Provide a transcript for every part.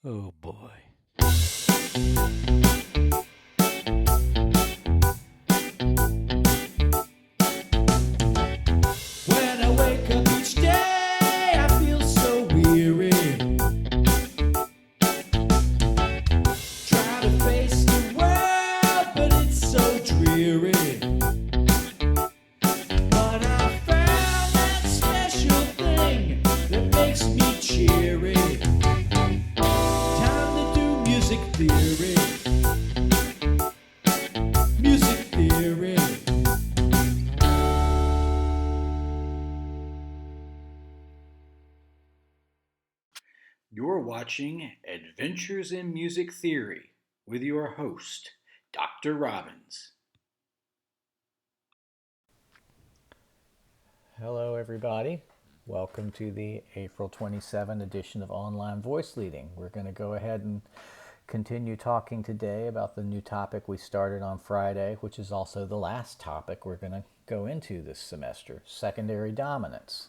Oh boy. When I wake up each day, I feel so weary. Try to face the world, but it's so dreary. But I found that special thing that makes me cheery. Time to do music theory. Music theory. You're watching Adventures in Music Theory with your host, Dr. Robbins. Hello, everybody. Welcome to the April 27 edition of Online Voice Leading. We're going to go ahead and continue talking today about the new topic we started on Friday, which is also the last topic we're going to go into this semester, secondary dominants.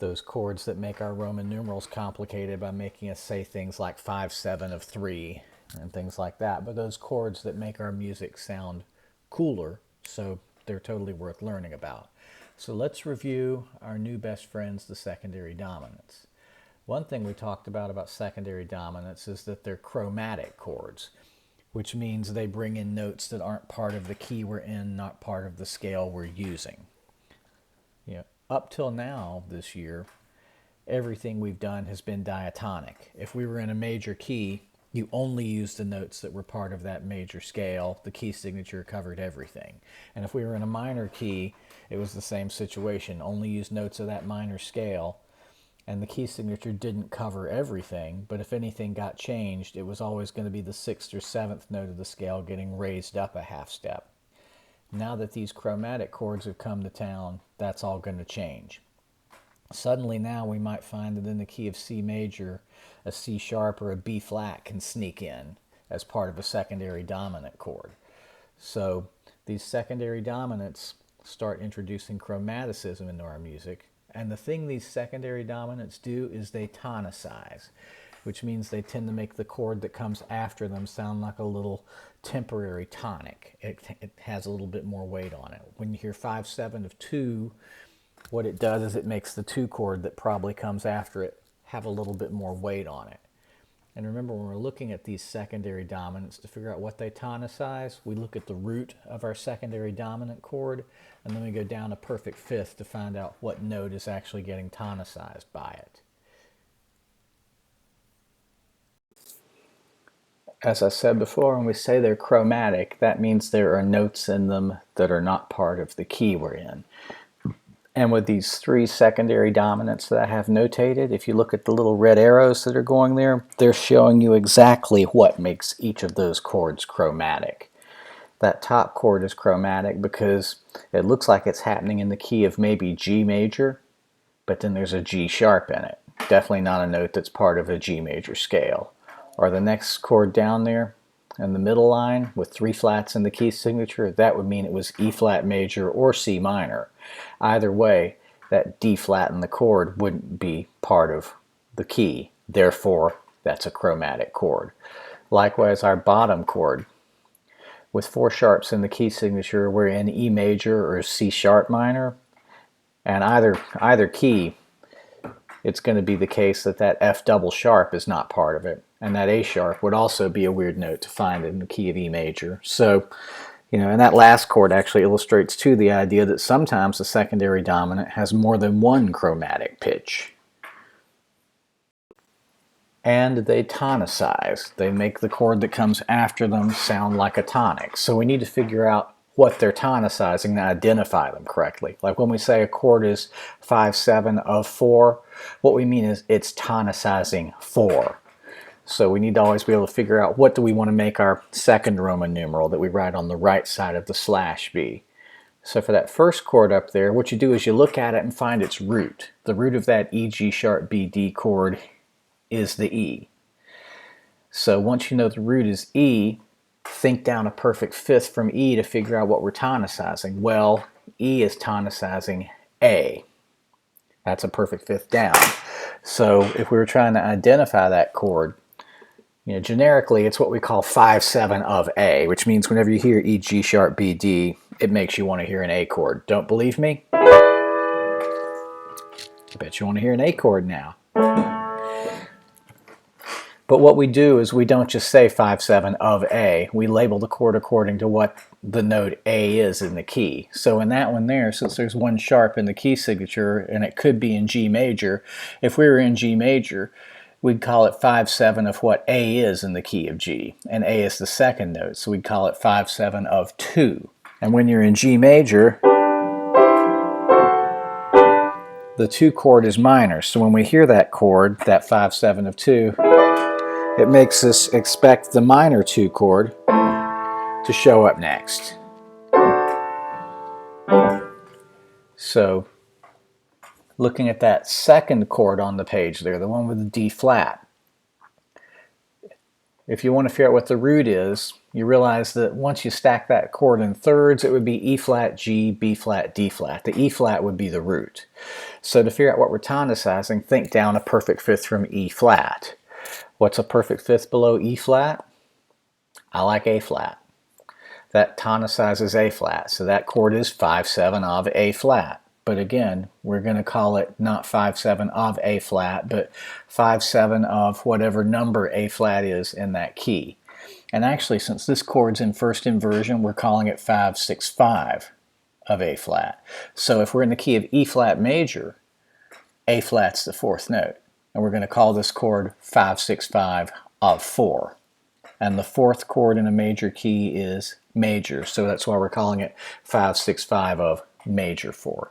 Those chords that make our Roman numerals complicated by making us say things like 5, 7 of 3 and things like that, but those chords that make our music sound cooler, so they're totally worth learning about. So let's review our new best friends, the secondary dominants. One thing we talked about secondary dominants is that they're chromatic chords, which means they bring in notes that aren't part of the key we're in, not part of the scale we're using. Up till now this year, everything we've done has been diatonic. If we were in a major key, you only used the notes that were part of that major scale. The key signature covered everything. And if we were in a minor key, it was the same situation. Only used notes of that minor scale, and the key signature didn't cover everything, but if anything got changed, it was always going to be the 6th or 7th note of the scale getting raised up a half step. Now that these chromatic chords have come to town, that's all going to change. Suddenly now we might find that in the key of C major, a C sharp or a B flat can sneak in as part of a secondary dominant chord. So these secondary dominants start introducing chromaticism into our music. And the thing these secondary dominants do is they tonicize, which means they tend to make the chord that comes after them sound like a little temporary tonic. It has a little bit more weight on it. When you hear 5, 7 of 2, what it does is it makes the 2 chord that probably comes after it have a little bit more weight on it. And remember, when we're looking at these secondary dominants to figure out what they tonicize, we look at the root of our secondary dominant chord, and then we go down a perfect fifth to find out what note is actually getting tonicized by it. As I said before, when we say they're chromatic, that means there are notes in them that are not part of the key we're in. And with these 3 secondary dominants that I have notated, if you look at the little red arrows that are going there, they're showing you exactly what makes each of those chords chromatic. That top chord is chromatic because it looks like it's happening in the key of maybe G major, but then there's a G sharp in it. Definitely not a note that's part of a G major scale. Or the next chord down there in the middle line with 3 flats in the key signature, that would mean it was E flat major or C minor. Either way, that D flat in the chord wouldn't be part of the key. Therefore, that's a chromatic chord. Likewise, our bottom chord with 4 sharps in the key signature, we're in E major or C sharp minor. And either key, it's going to be the case that that F double sharp is not part of it. And that A sharp would also be a weird note to find in the key of E major. So, and that last chord actually illustrates too the idea that sometimes the secondary dominant has more than one chromatic pitch. And they tonicize. They make the chord that comes after them sound like a tonic. So we need to figure out what they're tonicizing to identify them correctly. Like when we say a chord is 5, 7 of 4, what we mean is it's tonicizing 4. So we need to always be able to figure out what do we want to make our second Roman numeral that we write on the right side of the slash be. So for that first chord up there, what you do is you look at it and find its root. The root of that E, G sharp, B, D chord is the E. So once you know the root is E, think down a perfect fifth from E to figure out what we're tonicizing. Well, E is tonicizing A. That's a perfect fifth down. So if we were trying to identify that chord, Generically, it's what we call 5/7 of A, which means whenever you hear E, G sharp, B, D, it makes you want to hear an A chord. Don't believe me? I bet you want to hear an A chord now. But what we do is we don't just say 5/7 of A. We label the chord according to what the note A is in the key. So in that one there, since there's one sharp in the key signature, and it could be in G major, if we were in G major, we'd call it 5/7 of what A is in the key of G. And A is the second note, so we'd call it 5/7 of 2. And when you're in G major, the 2 chord is minor. So when we hear that chord, that 5/7 of 2, it makes us expect the minor 2 chord to show up next. So looking at that second chord on the page there, the one with the D flat, if you want to figure out what the root is, you realize that once you stack that chord in thirds, it would be E flat, G, B flat, D flat. The E flat would be the root. So to figure out what we're tonicizing, think down a perfect fifth from E flat. What's a perfect fifth below E flat? I like A flat. That tonicizes A flat, so that chord is 5/7 of A flat. But again, we're going to call it not 5/7 of A flat, but 5/7 of whatever number A flat is in that key. And actually, since this chord's in first inversion, we're calling it 5/6/5 of A flat. So if we're in the key of E flat major, A flat's the fourth note. And we're going to call this chord 5/6/5 of 4. And the fourth chord in a major key is major, so that's why we're calling it 5/6/5 of major 4.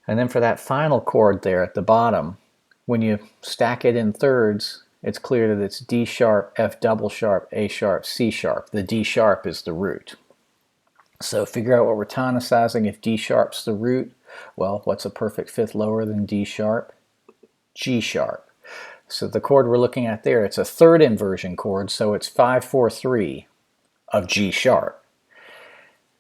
And then for that final chord there at the bottom, when you stack it in thirds, it's clear that it's D sharp, F double sharp, A sharp, C sharp. The D sharp is the root. So figure out what we're tonicizing. If D sharp's the root, well, what's a perfect fifth lower than D sharp? G sharp. So the chord we're looking at there, it's a third inversion chord, so it's 5/4/3 of G sharp.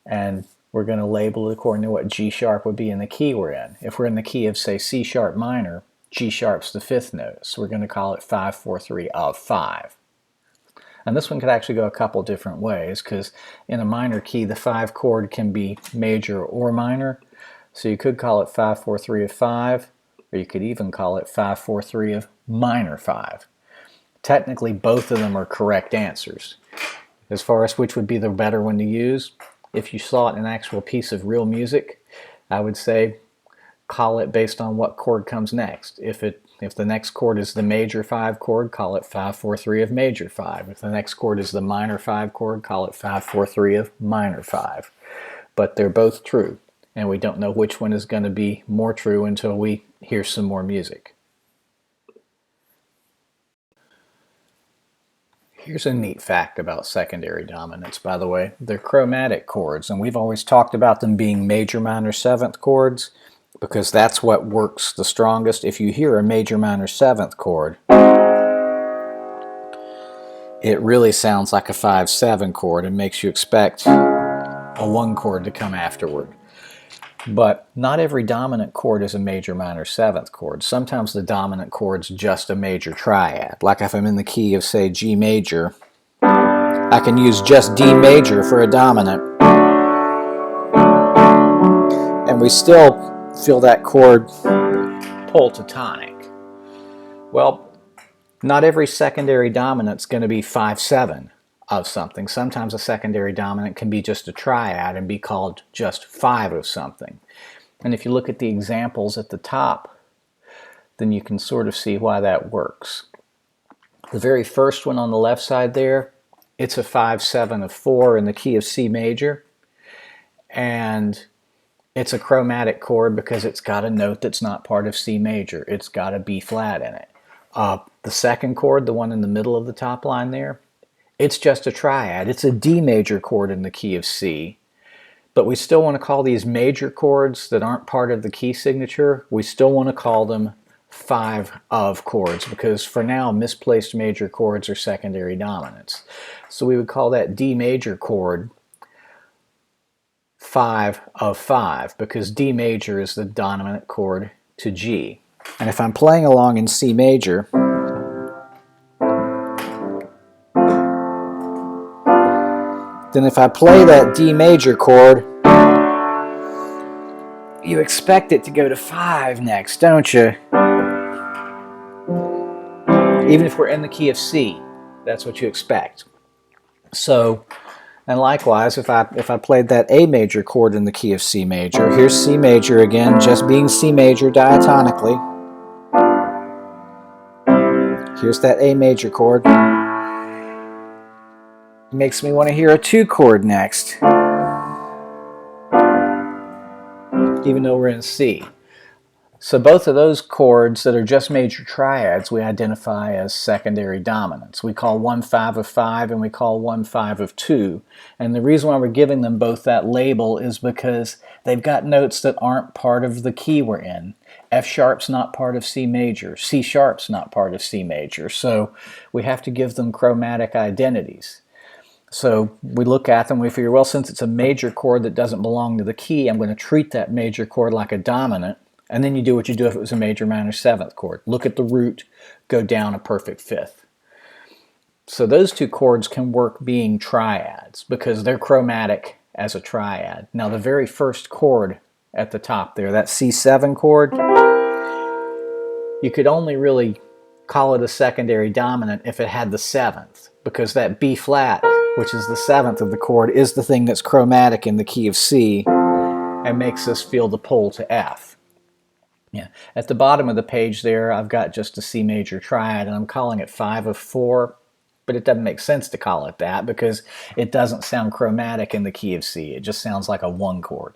And we're going to label it according to what G sharp would be in the key we're in. If we're in the key of, say, C sharp minor, G sharp's the fifth note, so we're going to call it 5/4/3 of 5. And this one could actually go a couple different ways, because in a minor key, the 5 chord can be major or minor. So you could call it 5/4/3 of 5, or you could even call it 5/4/3 of minor 5. Technically, both of them are correct answers. As far as which would be the better one to use, if you saw it in an actual piece of real music, I would say call it based on what chord comes next. If the next chord is the major 5 chord, call it 5/4/3 of major 5. If the next chord is the minor 5 chord, call it 5/4/3 of minor 5. But they're both true, and we don't know which one is going to be more true until we hear some more music. Here's a neat fact about secondary dominants, by the way. They're chromatic chords, and we've always talked about them being major minor 7th chords because that's what works the strongest. If you hear a major minor 7th chord, it really sounds like a 5/7 chord and makes you expect a 1 chord to come afterward. But not every dominant chord is a major minor 7th chord. Sometimes the dominant chord's just a major triad. Like if I'm in the key of, say, G major, I can use just D major for a dominant, and we still feel that chord pull to tonic. Well, not every secondary dominant's going to be 5/7 of something. Sometimes a secondary dominant can be just a triad and be called just 5 of something. And if you look at the examples at the top, then you can sort of see why that works. The very first one on the left side there, it's a 5/7 of 4 in the key of C major, and it's a chromatic chord because it's got a note that's not part of C major. It's got a B flat in it. The second chord, the one in the middle of the top line there, it's just a triad. It's a D major chord in the key of C. But we still want to call these major chords that aren't part of the key signature, we still want to call them 5 of chords, because for now misplaced major chords are secondary dominants. So we would call that D major chord 5 of 5, because D major is the dominant chord to G. And if I'm playing along in C major, then if I play that D major chord, you expect it to go to 5 next, don't you? Even if we're in the key of C, that's what you expect. So, and likewise, if I played that A major chord in the key of C major, here's C major again, just being C major diatonically. Here's that A major chord. It makes me want to hear a 2 chord next, even though we're in C. So both of those chords that are just major triads we identify as secondary dominants. We call one 5 of 5 and we call one 5 of 2. And the reason why we're giving them both that label is because they've got notes that aren't part of the key we're in. F sharp's not part of C major. C sharp's not part of C major. So we have to give them chromatic identities. So we look at them, we figure, well, since it's a major chord that doesn't belong to the key, I'm going to treat that major chord like a dominant. And then you do what you do if it was a major minor 7th chord. Look at the root, go down a perfect 5th. So those two chords can work being triads because they're chromatic as a triad. Now the very first chord at the top there, that C7 chord, you could only really call it a secondary dominant if it had the 7th, because that B flat, which is the 7th of the chord, is the thing that's chromatic in the key of C and makes us feel the pull to F. Yeah. At the bottom of the page there, I've got just a C major triad, and I'm calling it 5 of 4, but it doesn't make sense to call it that because it doesn't sound chromatic in the key of C. It just sounds like a 1 chord.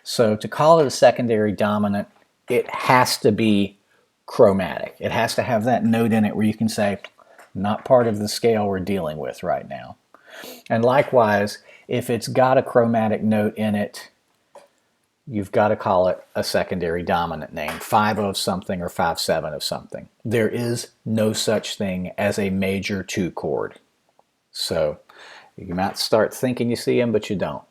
So to call it a secondary dominant, it has to be chromatic. It has to have that note in it where you can say, not part of the scale we're dealing with right now. And likewise, if it's got a chromatic note in it, you've got to call it a secondary dominant name, 5 of something or 5/7 of something. There is no such thing as a major 2 chord. So you might start thinking you see them, but you don't.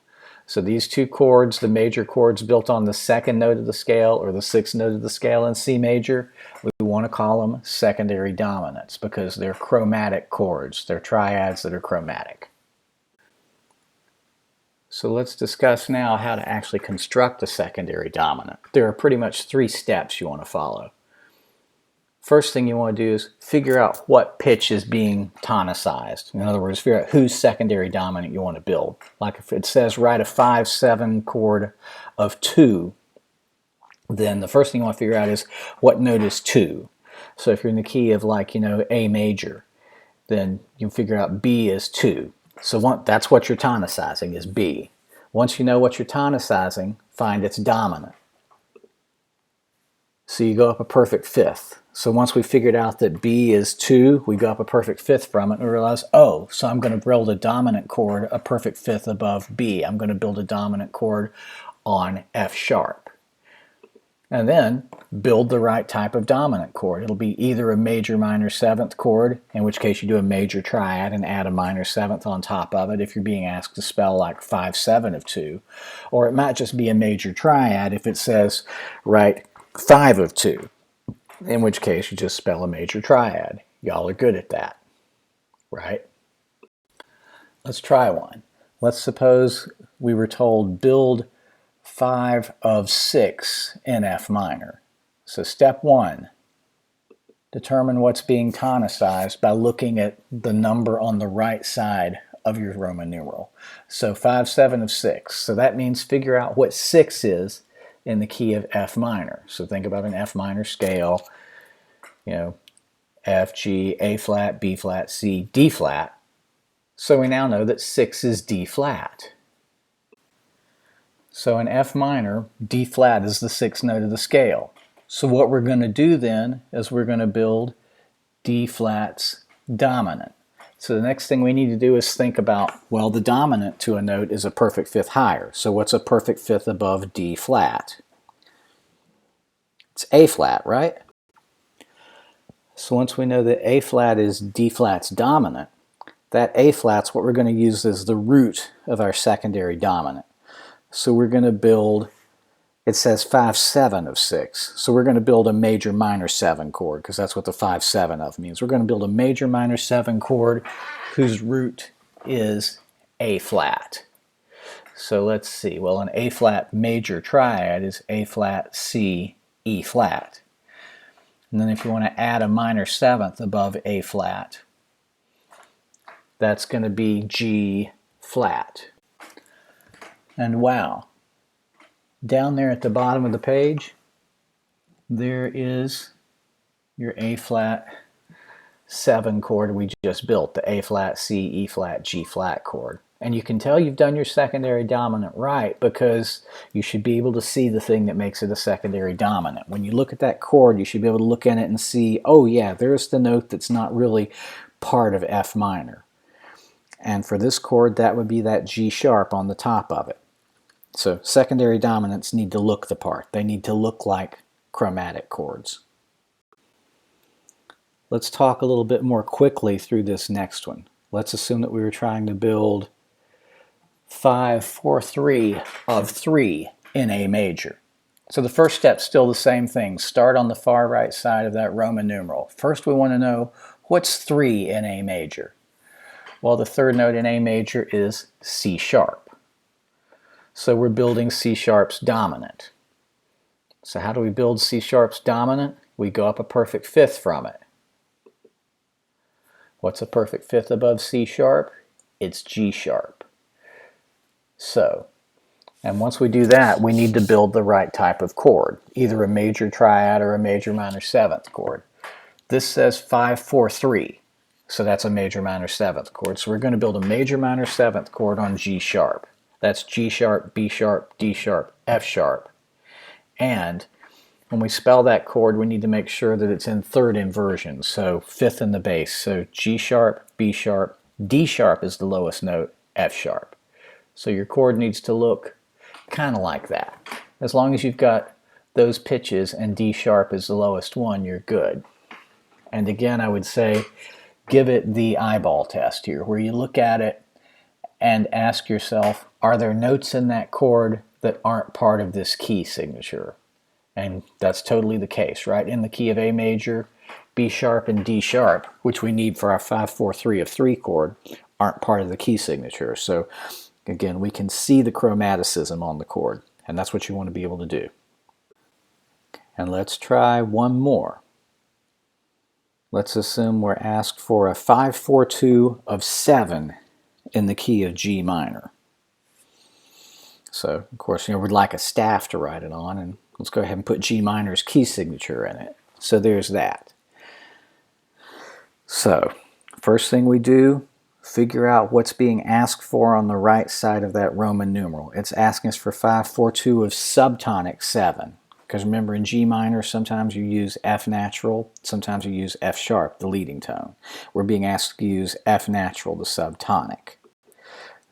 So these two chords, the major chords built on the 2nd note of the scale or the 6th note of the scale in C major, we want to call them secondary dominants because they're chromatic chords. They're triads that are chromatic. So let's discuss now how to actually construct a secondary dominant. There are pretty much 3 steps you want to follow. First thing you want to do is figure out what pitch is being tonicized. In other words, figure out whose secondary dominant you want to build. Like if it says write a 5/7 chord of 2, then the first thing you want to figure out is what note is 2. So if you're in the key of A major, then you figure out B is 2. So that's what you're tonicizing, is B. Once you know what you're tonicizing, find its dominant. So you go up a perfect 5th. So once we figured out that B is 2, we go up a perfect 5th from it and realize, oh, so I'm going to build a dominant chord a perfect 5th above B. I'm going to build a dominant chord on F sharp. And then build the right type of dominant chord. It'll be either a major minor 7th chord, in which case you do a major triad and add a minor 7th on top of it if you're being asked to spell like 5/7 of 2. Or it might just be a major triad if it says write 5 of 2, in which case you just spell a major triad. Y'all are good at that, right? Let's try one. Let's suppose we were told build 5 of 6 in F minor. So step 1, determine what's being tonicized by looking at the number on the right side of your Roman numeral. So 5/7 of 6. So that means figure out what 6 is in the key of F minor. So think about an F minor scale, F, G, A flat, B flat, C, D flat. So we now know that 6 is D flat. So in F minor, D flat is the 6th note of the scale. So what we're going to do then is we're going to build D flat's dominant. So the next thing we need to do is think about, well, the dominant to a note is a perfect 5th higher. So what's a perfect 5th above D flat? It's A flat, right? So once we know that A flat is D flat's dominant, that A flat's what we're going to use as the root of our secondary dominant. So we're going to build, it says 5/7 of 6. So we're going to build a major minor 7 chord because that's what the 5/7 of means. We're going to build a major minor 7 chord whose root is A flat. So let's see. Well, an A flat major triad is A flat, C, E flat. And then if you want to add a minor seventh above A flat, that's going to be G flat. And wow, down there at the bottom of the page, there is your A flat 7 chord we just built, the A flat, C, E flat, G flat chord. And you can tell you've done your secondary dominant right because you should be able to see the thing that makes it a secondary dominant. When you look at that chord, you should be able to look at it and see, oh yeah, there's the note that's not really part of F minor. And for this chord, that would be that G sharp on the top of it. So secondary dominants need to look the part. They need to look like chromatic chords. Let's talk a little bit more quickly through this next one. Let's assume that we were trying to build 5, 4, 3 of 3 in A major. So the first step's still the same thing. Start on the far right side of that Roman numeral. First we want to know what's 3 in A major. Well, the third note in A major is C sharp. So we're building C sharp's dominant. So how do we build C sharp's dominant? We go up a perfect fifth from it. What's a perfect fifth above C sharp? It's G sharp. So, and once we do that, we need to build the right type of chord, either a major triad or a major minor seventh chord. This says 5, 4, 3, so that's a major minor seventh chord. So we're going to build a major minor seventh chord on G sharp. That's G sharp, B sharp, D sharp, F sharp. And when we spell that chord, we need to make sure that it's in third inversion, so fifth in the bass. So G sharp, B sharp, D sharp is the lowest note, F sharp. So your chord needs to look kind of like that. As long as you've got those pitches and D sharp is the lowest one, you're good. And again, I would say give it the eyeball test here, where you look at it and ask yourself, are there notes in that chord that aren't part of this key signature? And that's totally the case, right? In the key of A major, B sharp and D sharp, which we need for our 5, 4, 3 of 3 chord, aren't part of the key signature. So again, we can see the chromaticism on the chord, and that's what you want to be able to do. And let's try one more. Let's assume we're asked for a 5, 4, 2 of 7 in the key of G minor. So, of course, we'd like a staff to write it on, and let's go ahead and put G minor's key signature in it. So there's that. So, first thing we do, figure out what's being asked for on the right side of that Roman numeral. It's asking us for 5, 4, 2 of subtonic 7. Because remember, in G minor, sometimes you use F natural, sometimes you use F sharp, the leading tone. We're being asked to use F natural, the subtonic.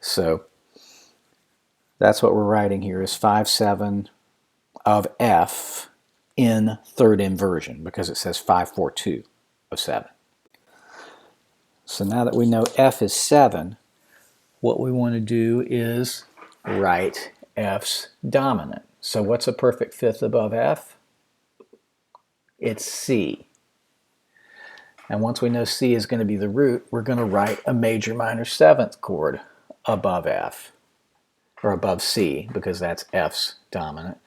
So that's what we're writing here is 5, 7 of F in third inversion, because it says 5, 4, 2 of 7. So now that we know F is 7, what we want to do is write F's dominant. So what's a perfect fifth above F? It's C. And once we know C is going to be the root, we're going to write a major minor seventh chord above F, or above C, because that's F's dominant.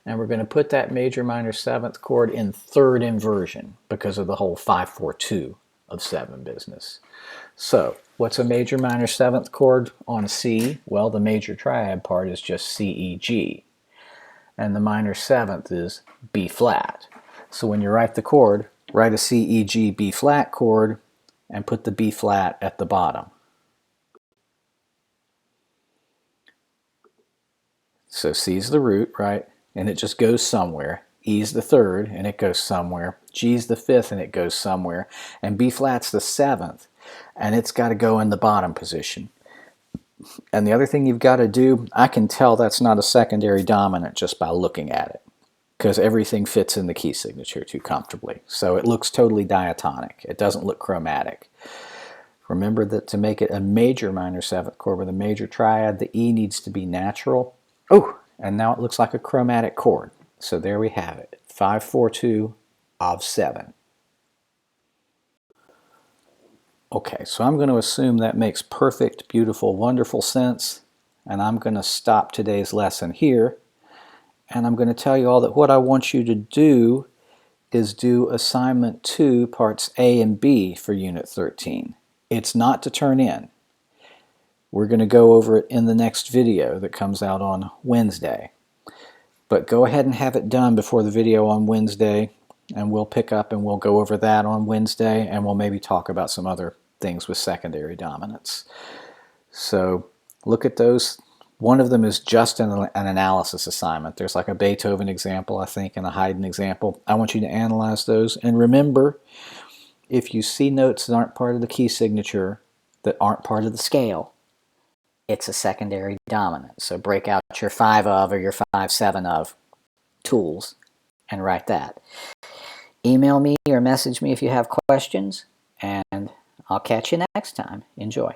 And we're going to put that major minor seventh chord in third inversion because of the whole 5, 4, 2 of 7 business. So what's a major minor seventh chord on C? Well, the major triad part is just C, E, G. And the minor seventh is B flat. So when you write the chord, write a C, E, G, B flat chord and put the B flat at the bottom. So C is the root, right? And it just goes somewhere. E's the third, and it goes somewhere. G's the fifth, and it goes somewhere. And B flat's the seventh, and it's got to go in the bottom position. And the other thing you've got to do, I can tell that's not a secondary dominant just by looking at it, because everything fits in the key signature too comfortably. So it looks totally diatonic. It doesn't look chromatic. Remember that to make it a major minor seventh chord with a major triad, the E needs to be natural. Oh, and now it looks like a chromatic chord. So there we have it, 5, 4, 2 of 7. Okay, so I'm going to assume that makes perfect, beautiful, wonderful sense, and I'm going to stop today's lesson here, and I'm going to tell you all that what I want you to do is do assignment 2, parts A and B for Unit 13. It's not to turn in. We're going to go over it in the next video that comes out on Wednesday. But go ahead and have it done before the video on Wednesday, and we'll pick up and we'll go over that on Wednesday, and we'll maybe talk about some other things with secondary dominance. So look at those. One of them is just an analysis assignment. There's like a Beethoven example, I think, and a Haydn example. I want you to analyze those. And remember, if you see notes that aren't part of the key signature, that aren't part of the scale, it's a secondary dominant. So break out your 5 of or your 5/7 of tools and write that. Email me or message me if you have questions, and I'll catch you next time. Enjoy.